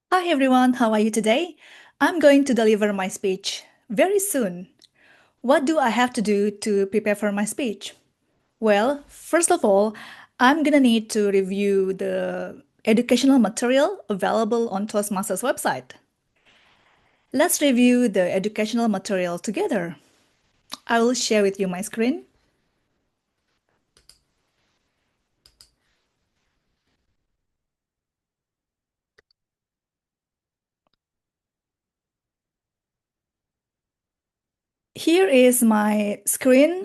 Hi everyone, how are you today? I'm going to deliver my speech very soon. What do I have to do to prepare for my speech? Well, first of all, I'm gonna need to review the educational material available on Toastmasters website. Let's review the educational material together. I will share with you my screen. Here is my screen.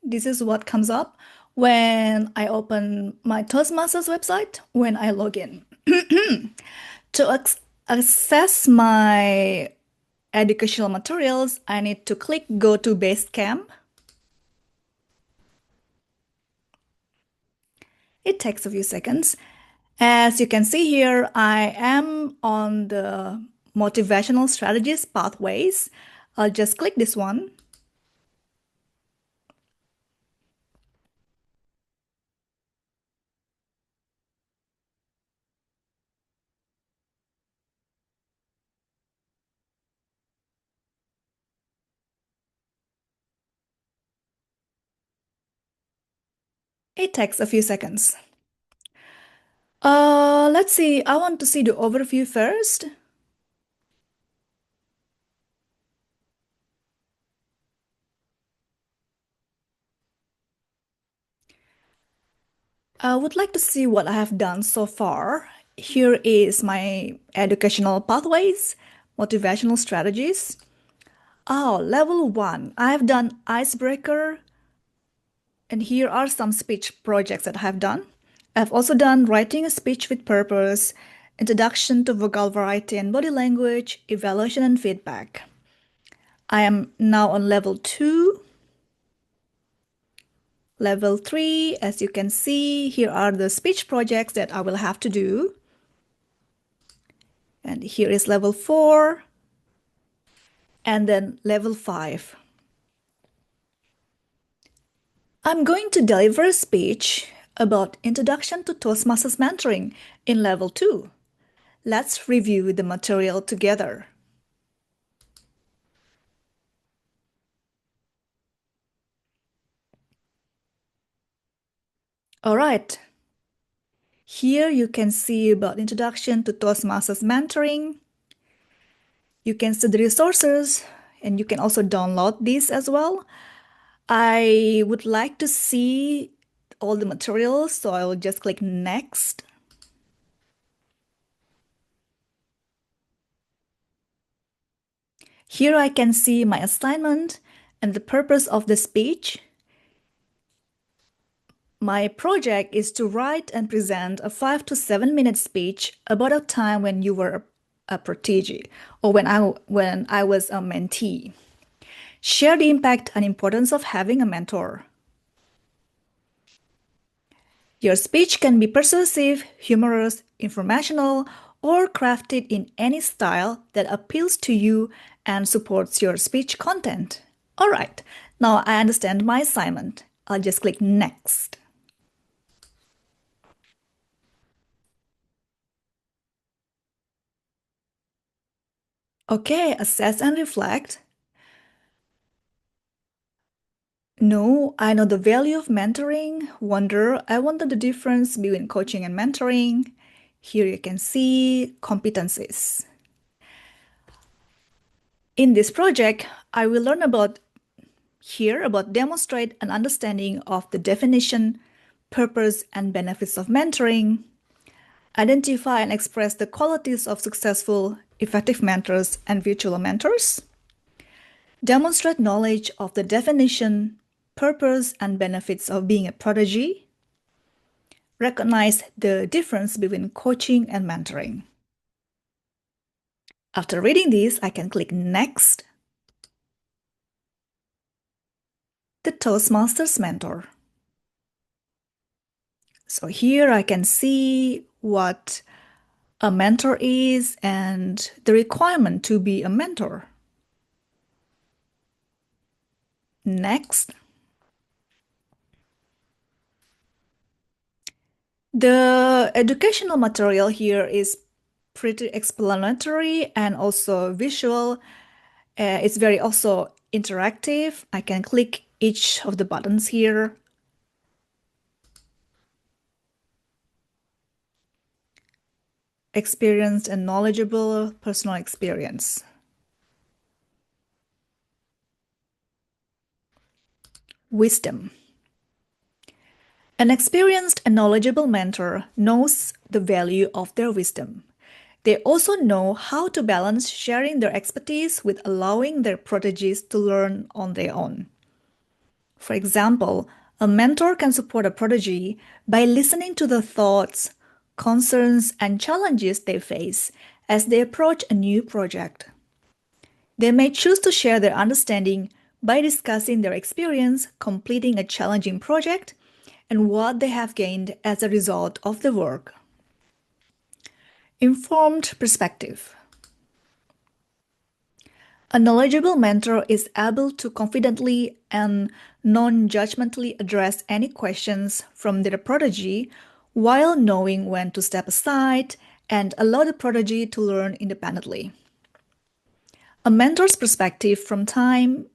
This is what comes up when I open my Toastmasters website when I log in. To access my educational materials, I need to click Go to Basecamp. It takes a few seconds. As you can see here, I am on the Motivational Strategies pathways. I'll just click this one. It takes a few seconds. Let's see. I want to see the overview first. I would like to see what I have done so far. Here is my educational pathways, motivational strategies. Oh, level one. I have done icebreaker, and here are some speech projects that I have done. I've also done writing a speech with purpose, introduction to vocal variety and body language, evaluation and feedback. I am now on level two. Level three, as you can see, here are the speech projects that I will have to do. And here is level four, and then level five. I'm going to deliver a speech about Introduction to Toastmasters Mentoring in level two. Let's review the material together. All right. Here you can see about Introduction to Toastmasters Mentoring. You can see the resources, and you can also download these as well. I would like to see all the materials, so I will just click Next. Here I can see my assignment and the purpose of the speech. My project is to write and present a 5 to 7 minute speech about a time when you were a protege or when I was a mentee. Share the impact and importance of having a mentor. Your speech can be persuasive, humorous, informational, or crafted in any style that appeals to you and supports your speech content. All right, now I understand my assignment. I'll just click Next. Okay, assess and reflect. No, I know the value of mentoring. I wonder the difference between coaching and mentoring. Here you can see competencies. In this project, I will learn about demonstrate an understanding of the definition, purpose, and benefits of mentoring, identify and express the qualities of successful, effective mentors and virtual mentors, demonstrate knowledge of the definition, purpose, and benefits of being a protege, recognize the difference between coaching and mentoring. After reading these, I can click Next. The Toastmasters Mentor. So here I can see what a mentor is and the requirement to be a mentor. Next. The educational material here is pretty explanatory and also visual. It's very also interactive. I can click each of the buttons here. Experienced and knowledgeable personal experience. Wisdom. An experienced and knowledgeable mentor knows the value of their wisdom. They also know how to balance sharing their expertise with allowing their proteges to learn on their own. For example, a mentor can support a protege by listening to the thoughts, concerns, and challenges they face as they approach a new project. They may choose to share their understanding by discussing their experience completing a challenging project and what they have gained as a result of the work. Informed perspective. A knowledgeable mentor is able to confidently and non-judgmentally address any questions from their protege while knowing when to step aside and allow the protege to learn independently. A mentor's perspective from time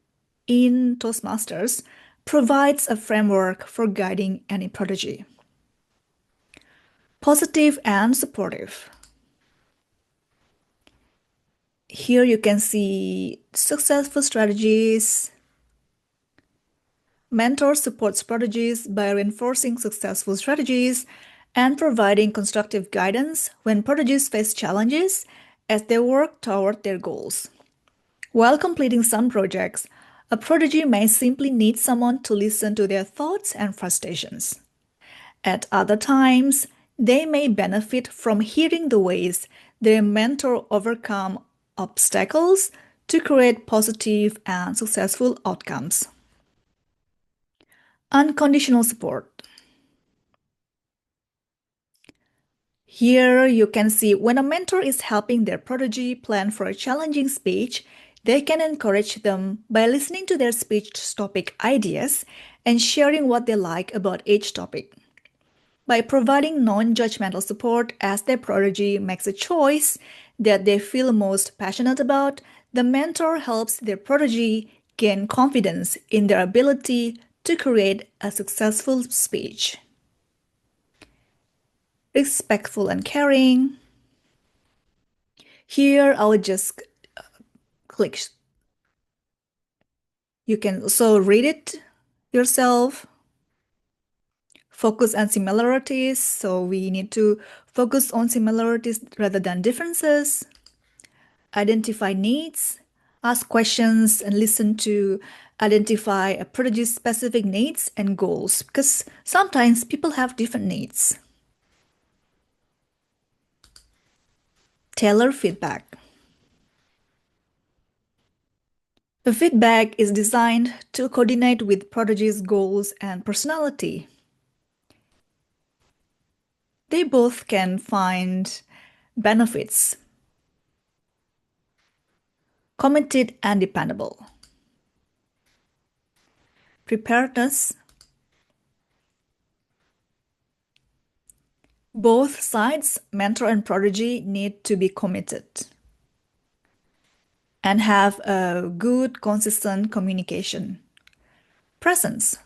in Toastmasters provides a framework for guiding any protege. Positive and supportive. Here you can see successful strategies. Mentors support proteges by reinforcing successful strategies and providing constructive guidance when proteges face challenges as they work toward their goals. While completing some projects, a protege may simply need someone to listen to their thoughts and frustrations. At other times, they may benefit from hearing the ways their mentor overcome obstacles to create positive and successful outcomes. Unconditional support. Here you can see when a mentor is helping their protege plan for a challenging speech, they can encourage them by listening to their speech topic ideas and sharing what they like about each topic. By providing non-judgmental support as their protege makes a choice that they feel most passionate about, the mentor helps their protege gain confidence in their ability to create a successful speech. Respectful and caring. Here I will just click. You can also read it yourself. Focus on similarities. So we need to focus on similarities rather than differences. Identify needs. Ask questions and listen to identify a protege's specific needs and goals because sometimes people have different needs. Tailor feedback. The feedback is designed to coordinate with protege's goals and personality. They both can find benefits. Committed and dependable. Preparedness. Both sides, mentor and protege, need to be committed and have a good, consistent communication. Presence.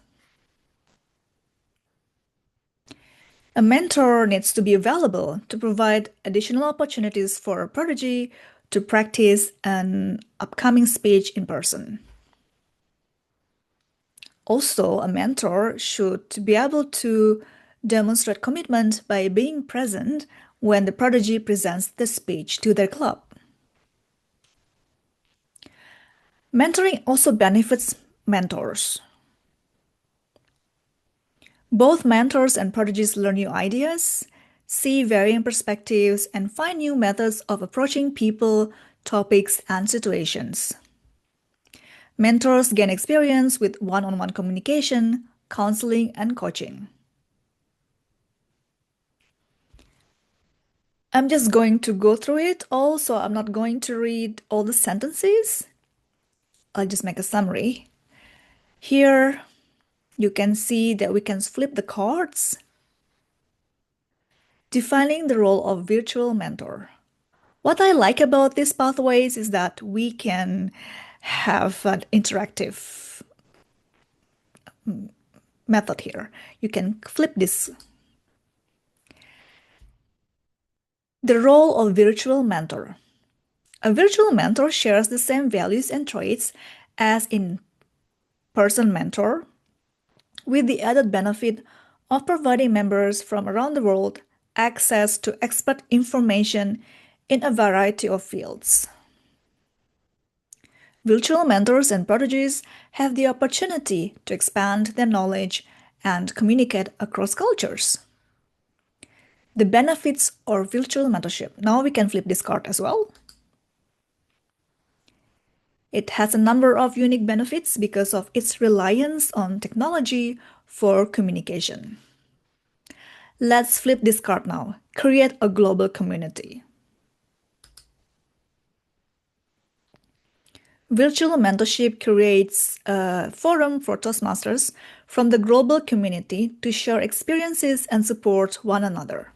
A mentor needs to be available to provide additional opportunities for a protege to practice an upcoming speech in person. Also, a mentor should be able to demonstrate commitment by being present when the protege presents the speech to their club. Mentoring also benefits mentors. Both mentors and proteges learn new ideas, see varying perspectives, and find new methods of approaching people, topics, and situations. Mentors gain experience with one-on-one communication, counseling, and coaching. I'm just going to go through it all, so I'm not going to read all the sentences. I'll just make a summary. Here, you can see that we can flip the cards. Defining the role of virtual mentor. What I like about these pathways is that we can have an interactive method here. You can flip this. The role of virtual mentor. A virtual mentor shares the same values and traits as in-person mentor, with the added benefit of providing members from around the world access to expert information in a variety of fields. Virtual mentors and proteges have the opportunity to expand their knowledge and communicate across cultures. The benefits of virtual mentorship. Now we can flip this card as well. It has a number of unique benefits because of its reliance on technology for communication. Let's flip this card now. Create a global community. Virtual mentorship creates a forum for Toastmasters from the global community to share experiences and support one another.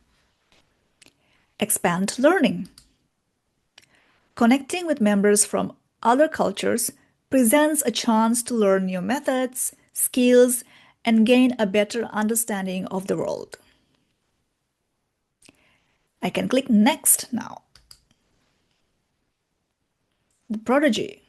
Expand learning. Connecting with members from other cultures presents a chance to learn new methods, skills, and gain a better understanding of the world. I can click Next now. The prodigy.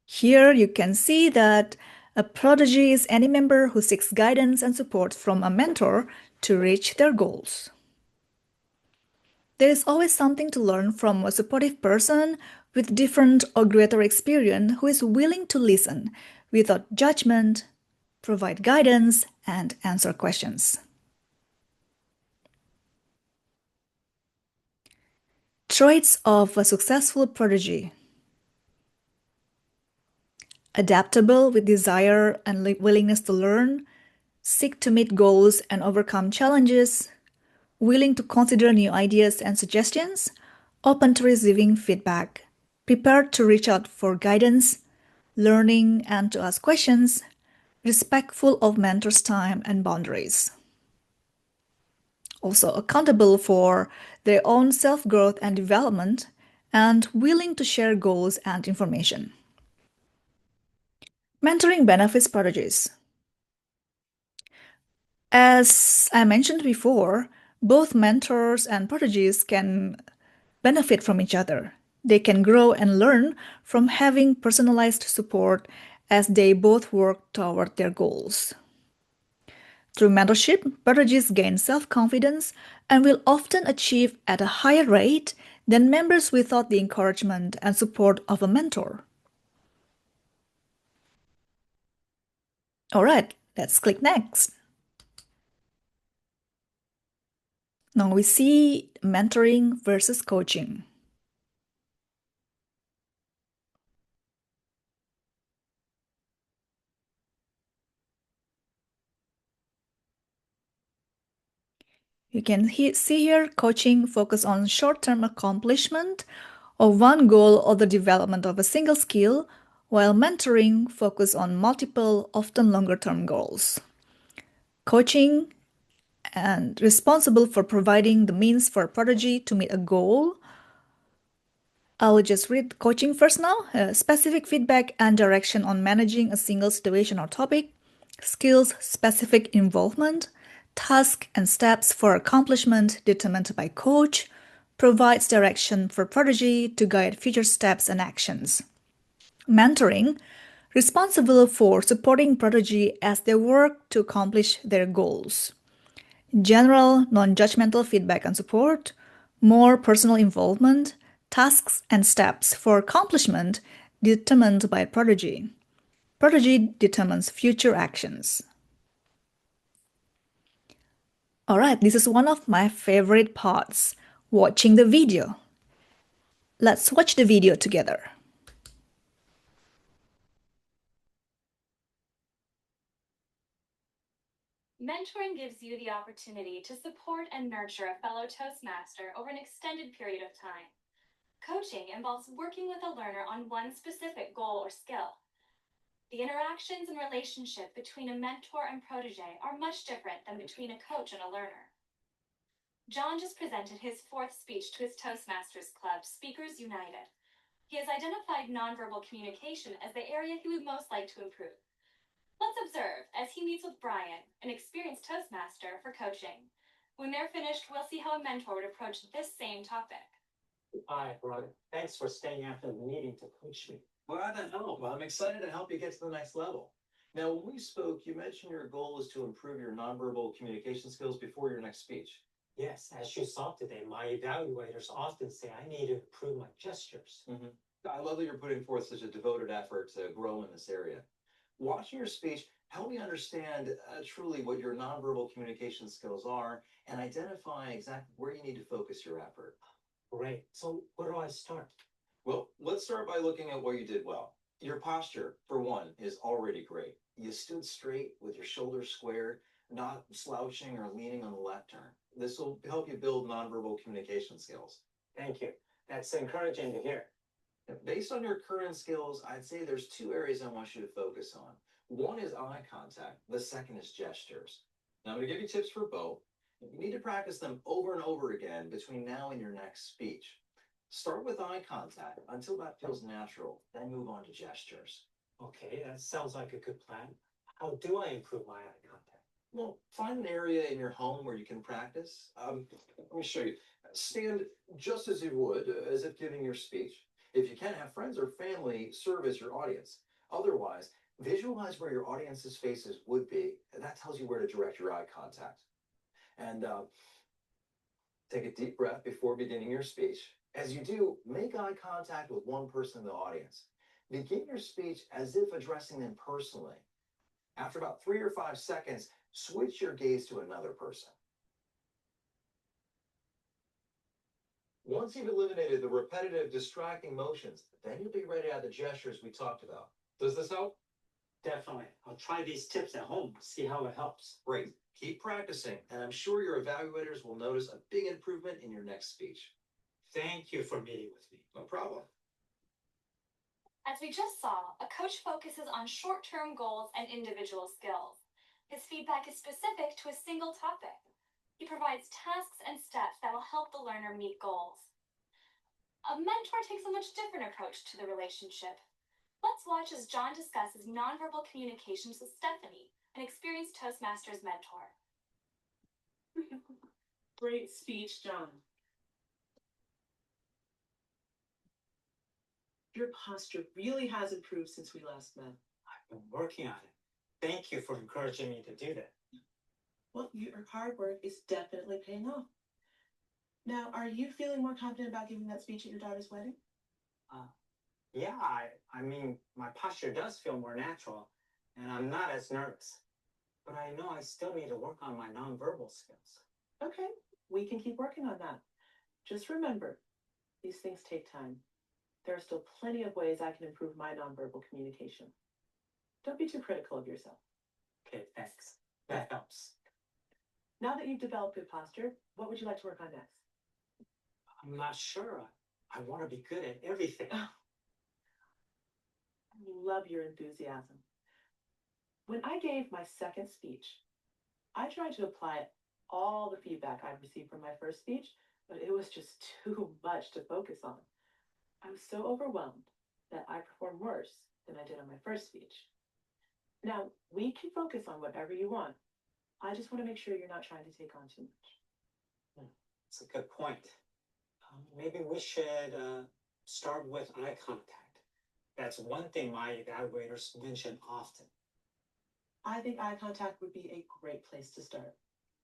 Here you can see that a prodigy is any member who seeks guidance and support from a mentor to reach their goals. There is always something to learn from a supportive person with different or greater experience who is willing to listen without judgment, provide guidance, and answer questions. Traits of a successful prodigy. Adaptable with desire and willingness to learn, seek to meet goals and overcome challenges, willing to consider new ideas and suggestions, open to receiving feedback, prepared to reach out for guidance, learning and to ask questions, respectful of mentors' time and boundaries. Also accountable for their own self-growth and development, and willing to share goals and information. Mentoring benefits prodigies. As I mentioned before, both mentors and proteges can benefit from each other. They can grow and learn from having personalized support as they both work toward their goals. Through mentorship, proteges gain self-confidence and will often achieve at a higher rate than members without the encouragement and support of a mentor. All right, let's click Next. Now we see mentoring versus coaching. You can see here coaching focus on short-term accomplishment of one goal or the development of a single skill, while mentoring focus on multiple, often longer-term goals. Coaching and responsible for providing the means for a prodigy to meet a goal. I will just read coaching first now. Specific feedback and direction on managing a single situation or topic. Skills-specific involvement. Task and steps for accomplishment determined by coach. Provides direction for prodigy to guide future steps and actions. Mentoring. Responsible for supporting prodigy as they work to accomplish their goals. General, non-judgmental feedback and support, more personal involvement, tasks and steps for accomplishment determined by prodigy. Prodigy determines future actions. All right, this is one of my favorite parts, watching the video. Let's watch the video together. Mentoring gives you the opportunity to support and nurture a fellow Toastmaster over an extended period of time. Coaching involves working with a learner on one specific goal or skill. The interactions and relationship between a mentor and protege are much different than between a coach and a learner. John just presented his fourth speech to his Toastmasters Club, Speakers United. He has identified nonverbal communication as the area he would most like to improve. Let's observe as he meets with Brian, an experienced Toastmaster, for coaching. When they're finished, we'll see how a mentor would approach this same topic. Hi, Ron. Thanks for staying after the meeting to coach me. Glad to help. I'm excited to help you get to the next level. Now, when we spoke, you mentioned your goal is to improve your nonverbal communication skills before your next speech. Yes, as you saw today, my evaluators often say I need to improve my gestures. I love that you're putting forth such a devoted effort to grow in this area. Watching your speech, help me understand truly what your nonverbal communication skills are and identify exactly where you need to focus your effort. Great. So where do I start? Well, let's start by looking at what you did well. Your posture, for one, is already great. You stood straight with your shoulders squared, not slouching or leaning on the left turn. This will help you build nonverbal communication skills. Thank you. That's encouraging to hear. Based on your current skills, I'd say there's two areas I want you to focus on. One is eye contact. The second is gestures. Now, I'm going to give you tips for both. You need to practice them over and over again between now and your next speech. Start with eye contact until that feels natural, then move on to gestures. Okay, that sounds like a good plan. How do I improve my eye contact? Well, find an area in your home where you can practice. Let me show you. Stand just as you would, as if giving your speech. If you can, have friends or family serve as your audience. Otherwise, visualize where your audience's faces would be, and that tells you where to direct your eye contact. And take a deep breath before beginning your speech. As you do, make eye contact with one person in the audience. Begin your speech as if addressing them personally. After about 3 or 5 seconds, switch your gaze to another person. Once you've eliminated the repetitive, distracting motions, then you'll be ready to add the gestures we talked about. Does this help? Definitely. I'll try these tips at home, see how it helps. Great. Keep practicing, and I'm sure your evaluators will notice a big improvement in your next speech. Thank you for meeting with me. No problem. As we just saw, a coach focuses on short-term goals and individual skills. His feedback is specific to a single topic. He provides tasks and steps that will help the learner meet goals. A mentor takes a much different approach to the relationship. Let's watch as John discusses nonverbal communications with Stephanie, an experienced Toastmasters mentor. Great speech, John. Your posture really has improved since we last met. I've been working on it. Thank you for encouraging me to do that. Well, your hard work is definitely paying off. Now, are you feeling more confident about giving that speech at your daughter's wedding? Yeah, I mean, my posture does feel more natural, and I'm not as nervous. But I know I still need to work on my nonverbal skills. Okay, we can keep working on that. Just remember, these things take time. There are still plenty of ways I can improve my nonverbal communication. Don't be too critical of yourself. Okay, thanks. That helps. Now that you've developed good posture, what would you like to work on next? I'm not sure. I want to be good at everything. I love your enthusiasm. When I gave my second speech, I tried to apply all the feedback I'd received from my first speech, but it was just too much to focus on. I was so overwhelmed that I performed worse than I did on my first speech. Now, we can focus on whatever you want. I just want to make sure you're not trying to take on too much. That's a good point. Maybe we should start with eye contact. That's one thing my evaluators mention often. I think eye contact would be a great place to start.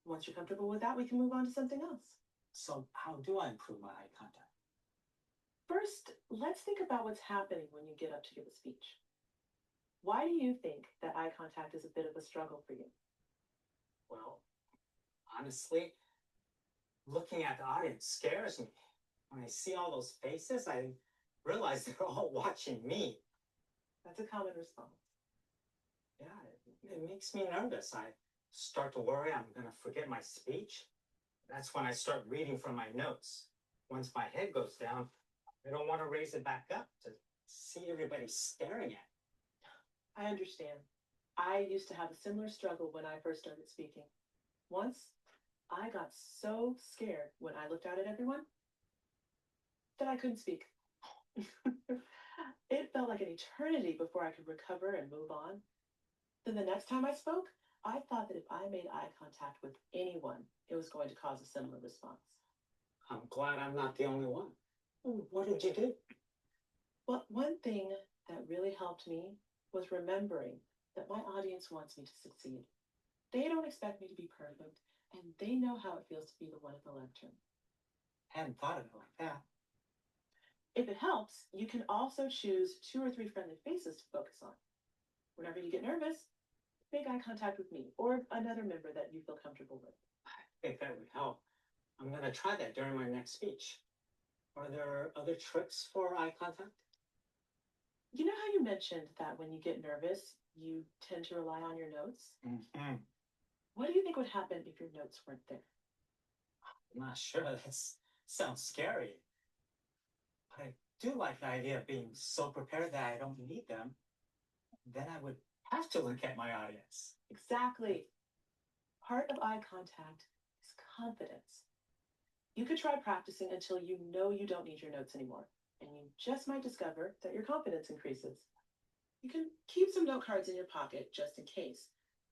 Once you're comfortable with that, we can move on to something else. So how do I improve my eye contact? First, let's think about what's happening when you get up to give a speech. Why do you think that eye contact is a bit of a struggle for you? Well, honestly, looking at the audience scares me. When I see all those faces, I realize they're all watching me. That's a common response. Yeah, it makes me nervous. I start to worry I'm going to forget my speech. That's when I start reading from my notes. Once my head goes down, I don't want to raise it back up to see everybody staring at me. I understand. I used to have a similar struggle when I first started speaking. Once, I got so scared when I looked out at everyone that I couldn't speak. It felt like an eternity before I could recover and move on. Then the next time I spoke, I thought that if I made eye contact with anyone, it was going to cause a similar response. I'm glad I'm not the only one. What did you do? Well, one thing that really helped me was remembering that my audience wants me to succeed. They don't expect me to be perfect, and they know how it feels to be the one at the lectern. Hadn't thought of it like that. If it helps, you can also choose 2 or 3 friendly faces to focus on. Whenever you get nervous, make eye contact with me or another member that you feel comfortable with. I think that would help. I'm going to try that during my next speech. Are there other tricks for eye contact? You know how you mentioned that when you get nervous, you tend to rely on your notes? Mm-hmm. What do you think would happen if your notes weren't there? I'm not sure. That sounds scary. But I do like the idea of being so prepared that I don't need them. Then I would have to look at my audience. Exactly. Part of eye contact is confidence. You could try practicing until you know you don't need your notes anymore, and you just might discover that your confidence increases. You can keep some note cards in your pocket just in case,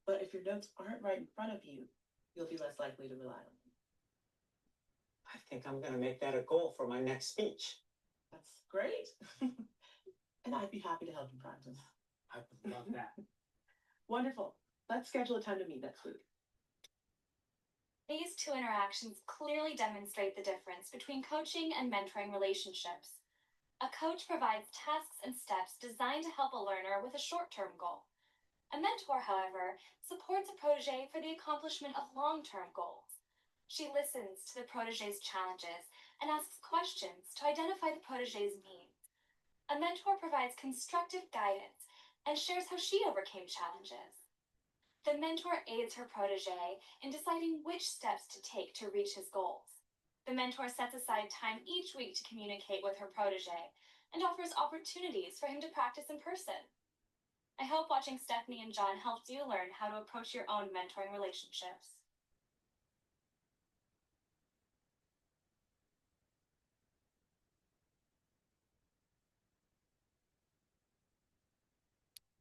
but if your notes aren't right in front of you, you'll be less likely to rely on them. I think I'm going to make that a goal for my next speech. That's great. And I'd be happy to help you practice. I would love that. Wonderful. Let's schedule a time to meet next week. These two interactions clearly demonstrate the difference between coaching and mentoring relationships. A coach provides tasks and steps designed to help a learner with a short-term goal. A mentor, however, supports a protege for the accomplishment of long-term goals. She listens to the protege's challenges and asks questions to identify the protege's needs. A mentor provides constructive guidance and shares how she overcame challenges. The mentor aids her protege in deciding which steps to take to reach his goals. The mentor sets aside time each week to communicate with her protege and offers opportunities for him to practice in person. I hope watching Stephanie and John helped you learn how to approach your own mentoring relationships.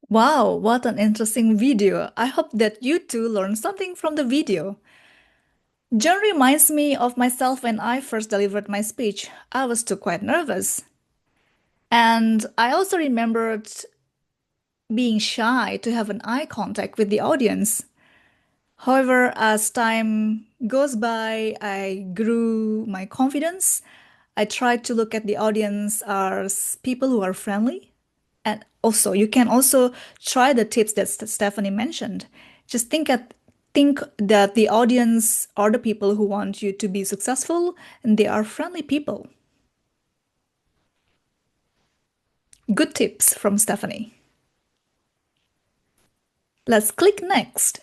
Wow, what an interesting video. I hope that you too learned something from the video. John reminds me of myself when I first delivered my speech. I was too quite nervous. And I also remembered being shy to have an eye contact with the audience. However, as time goes by, I grew my confidence. I tried to look at the audience as people who are friendly. And also, you can also try the tips that Stephanie mentioned. Just think that the audience are the people who want you to be successful, and they are friendly people. Good tips from Stephanie. Let's click next.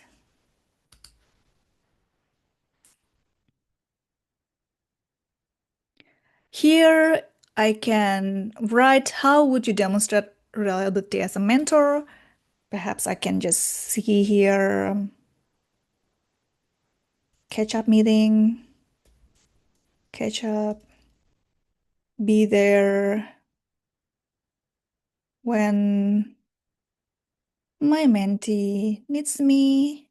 Here I can write how would you demonstrate reliability as a mentor. Perhaps I can just see here catch up meeting, catch up, be there when my mentee needs me,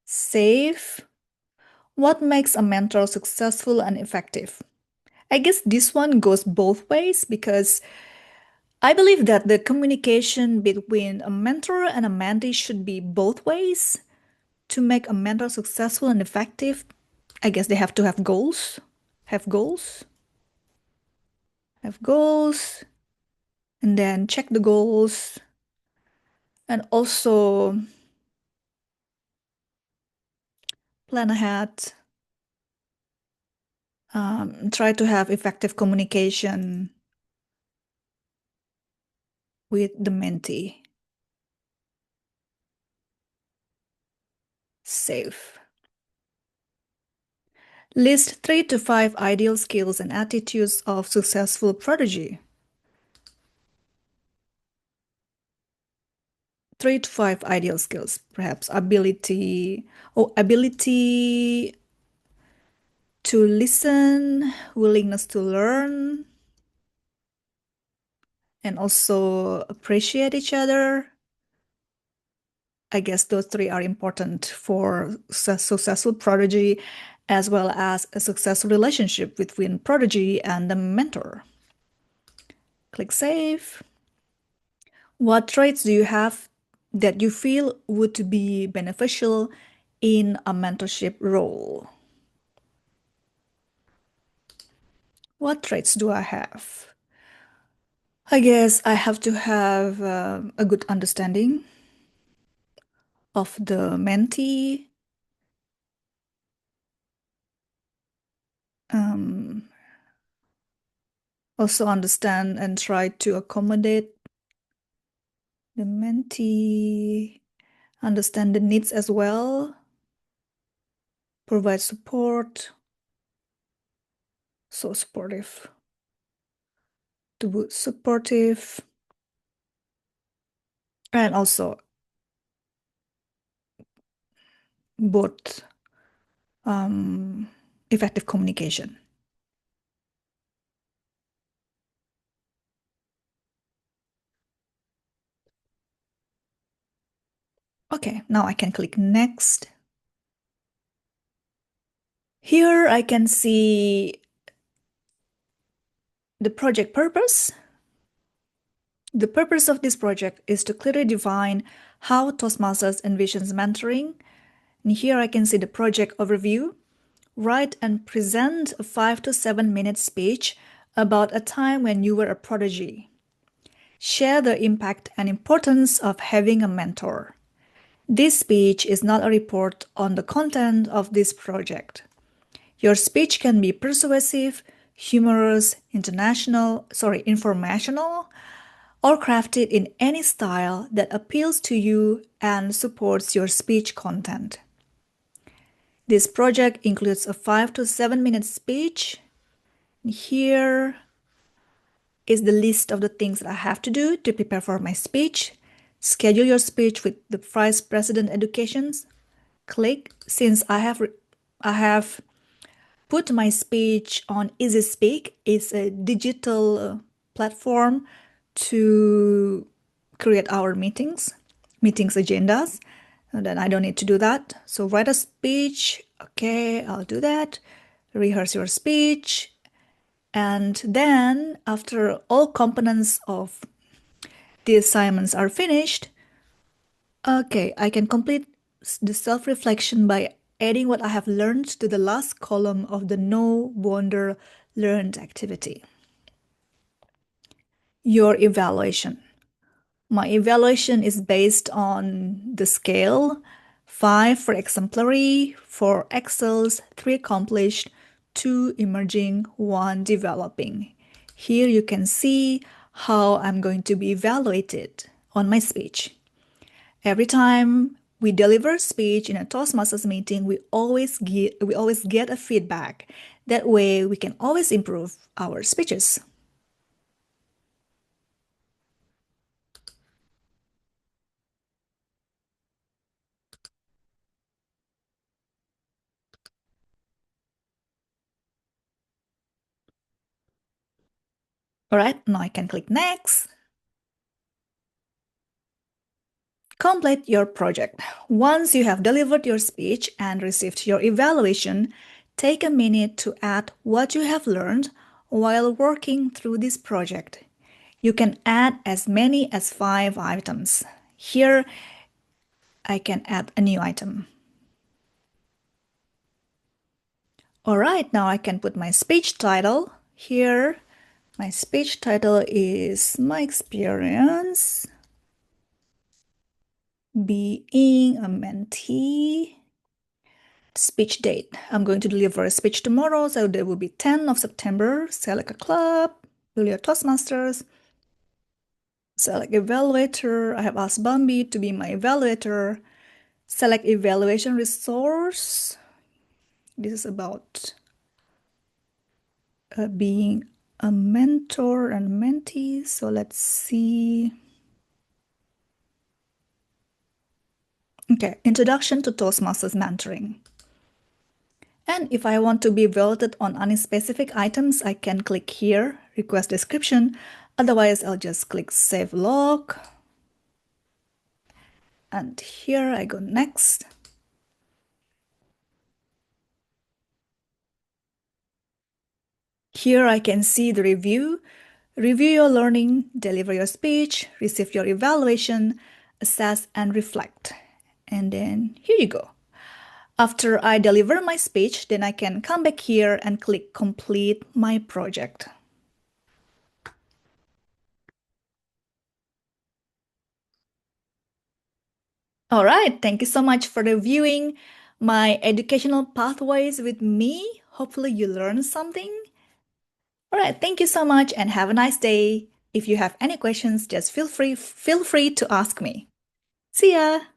safe. What makes a mentor successful and effective? I guess this one goes both ways because I believe that the communication between a mentor and a mentee should be both ways. To make a mentor successful and effective, I guess they have to have goals, have goals, have goals, and then check the goals, and also plan ahead, try to have effective communication with the mentee. Safe. List 3 to 5 ideal skills and attitudes of successful prodigy. 3 to 5 ideal skills, perhaps ability to listen, willingness to learn, and also appreciate each other. I guess those 3 are important for successful prodigy, as well as a successful relationship between prodigy and the mentor. Click save. What traits do you have that you feel would be beneficial in a mentorship role? What traits do I have? I guess I have to have a good understanding of the mentee. Also understand and try to accommodate the mentee, understand the needs as well, provide support, so supportive, and also both effective communication. Okay, now I can click next. Here I can see the project purpose. The purpose of this project is to clearly define how Toastmasters envisions mentoring. And here I can see the project overview. Write and present a 5 to 7 minute speech about a time when you were a prodigy. Share the impact and importance of having a mentor. This speech is not a report on the content of this project. Your speech can be persuasive, humorous, informational, or crafted in any style that appeals to you and supports your speech content. This project includes a 5 to 7 minute speech. Here is the list of the things that I have to do to prepare for my speech. Schedule your speech with the Vice President Educations. Click. Since I have put my speech on Easy Speak. It's a digital platform to create our meetings agendas. And then I don't need to do that. So write a speech. Okay, I'll do that. Rehearse your speech. And then after all components of the assignments are finished, okay, I can complete the self-reflection by adding what I have learned to the last column of the no wonder learned activity. Your evaluation. My evaluation is based on the scale 5 for exemplary, 4 excels, 3 accomplished, 2 emerging, 1 developing. Here you can see how I'm going to be evaluated on my speech. Every time we deliver speech in a Toastmasters meeting, we always get a feedback. That way we can always improve our speeches. All right, now I can click next. Complete your project. Once you have delivered your speech and received your evaluation, take a minute to add what you have learned while working through this project. You can add as many as 5 items. Here, I can add a new item. All right, now I can put my speech title here. My speech title is My Experience Being a Mentee. Speech date. I'm going to deliver a speech tomorrow, so there will be 10th of September. Select a club, will your Toastmasters. Select evaluator. I have asked Bambi to be my evaluator. Select evaluation resource. This is about being a mentor and mentee. So let's see. Okay, Introduction to Toastmasters Mentoring. And if I want to be voted on any specific items, I can click here, request description. Otherwise, I'll just click save log. And here I go next. Here I can see the review your learning, deliver your speech, receive your evaluation, assess and reflect. And then here you go. After I deliver my speech, then I can come back here and click complete my project. All right, thank you so much for reviewing my educational pathways with me. Hopefully you learned something. All right, thank you so much and have a nice day. If you have any questions, just feel free to ask me. See ya!